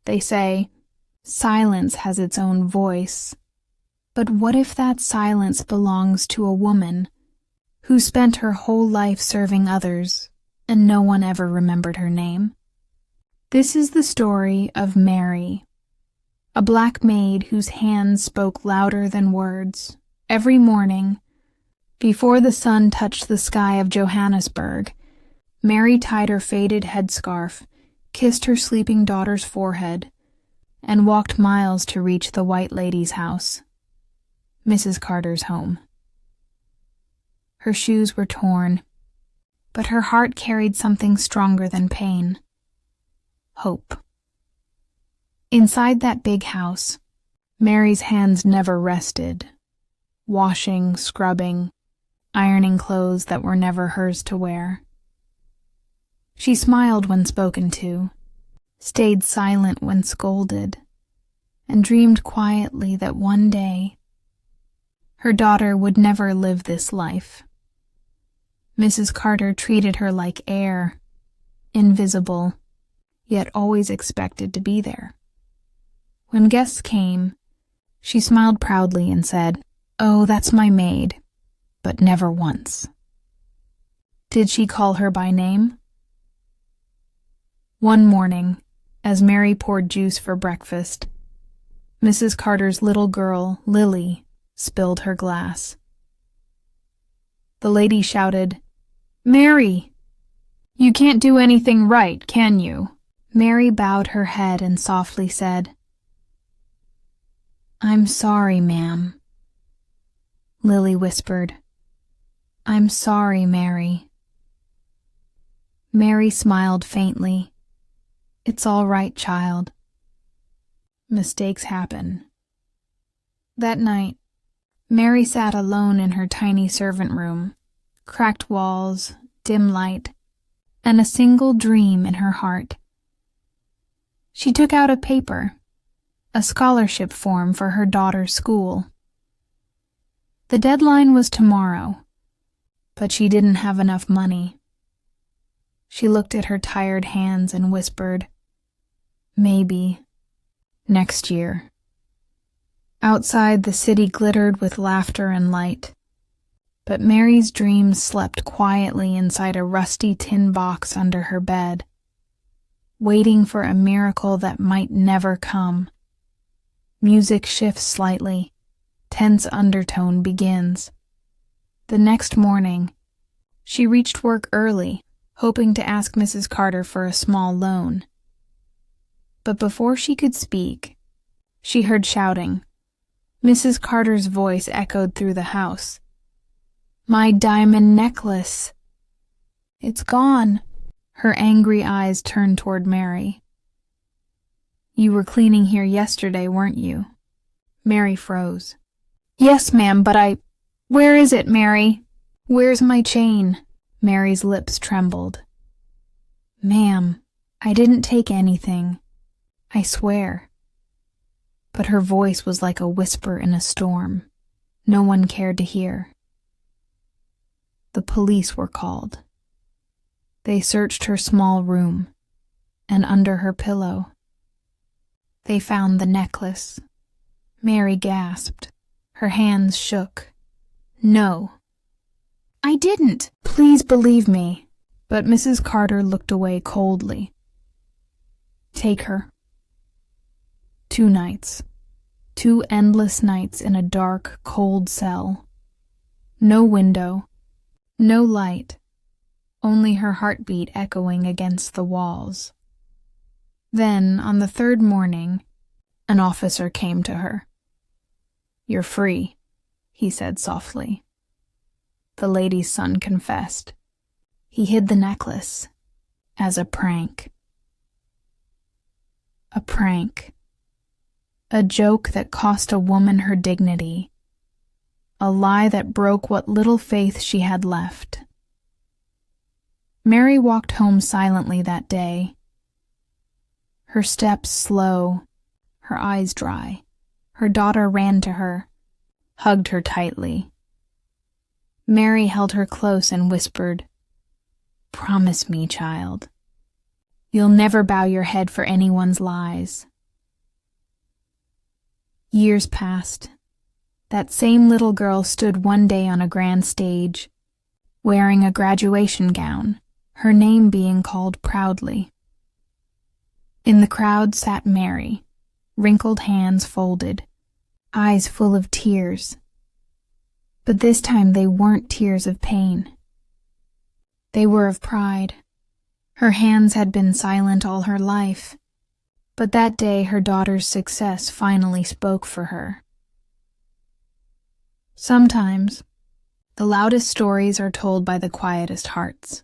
They say, silence has its own voice. But what if that silence belongs to a woman who spent her whole life serving others and no one ever remembered her name? This is the story of Mary, a black maid whose hands spoke louder than words. Every morning, before the sun touched the sky of Johannesburg, Mary tied her faded headscarf, kissed her sleeping daughter's forehead, and walked miles to reach the White Lady's house, Mrs. Carter's home. Her shoes were torn, but her heart carried something stronger than pain: hope. Inside that big house, Mary's hands never rested, washing, scrubbing, ironing clothes that were never hers to wear. She smiled when spoken to, stayed silent when scolded, and dreamed quietly that one day her daughter would never live this life. Mrs. Carter treated her like air, invisible, yet always expected to be there. When guests came, she smiled proudly and said, "Oh, that's my maid," but never once. Did she call her by name? One morning, as Mary poured juice for breakfast, Mrs. Carter's little girl, Lily, spilled her glass. The lady shouted, "Mary, you can't do anything right, can you?" Mary bowed her head and softly said, "I'm sorry, ma'am." Lily whispered, "I'm sorry, Mary." Mary smiled faintly. "It's all right, child. Mistakes happen." That night, Mary sat alone in her tiny servant room, cracked walls, dim light, and a single dream in her heart. She took out a paper, a scholarship form for her daughter's school. The deadline was tomorrow, but she didn't have enough money. She looked at her tired hands and whispered, "Maybe next year." Outside, the city glittered with laughter and light, but Mary's dreams slept quietly inside a rusty tin box under her bed, waiting for a miracle that might never come. Music shifts slightly. Tense undertone begins. The next morning, she reached work early, hoping to ask Mrs. Carter for a small loan. But before she could speak, she heard shouting. Mrs. Carter's voice echoed through the house. "My diamond necklace! It's gone." Her angry eyes turned toward Mary. "You were cleaning here yesterday, weren't you?" Mary froze. "Yes, ma'am, but Where is it, Mary? Where's my chain?" Mary's lips trembled. "Ma'am, I didn't take anything. I swear." But her voice was like a whisper in a storm. No one cared to hear. The police were called. They searched her small room, and under her pillow, they found the necklace. Mary gasped. Her hands shook. "No, I didn't. Please believe me." But Mrs. Carter looked away coldly. "Take her." 2 nights. 2 endless nights in a dark, cold cell. No window, no light, only her heartbeat echoing against the walls. Then, on the 3rd morning, an officer came to her. "You're free," he said softly. The lady's son confessed. He hid the necklace as a prank. A prank. A joke that cost a woman her dignity. A lie that broke what little faith she had left. Mary walked home silently that day. Her steps slow, her eyes dry. Her daughter ran to her, hugged her tightly. Mary held her close and whispered, "Promise me, child. You'll never bow your head for anyone's lies. Years passed. That same little girl stood one day on a grand stage, wearing a graduation gown, her name being called proudly. In the crowd sat Mary, wrinkled hands folded, eyes full of tears. But this time they weren't tears of pain. They were of pride. Her hands had been silent all her life, but that day her daughter's success finally spoke for her. Sometimes, the loudest stories are told by the quietest hearts.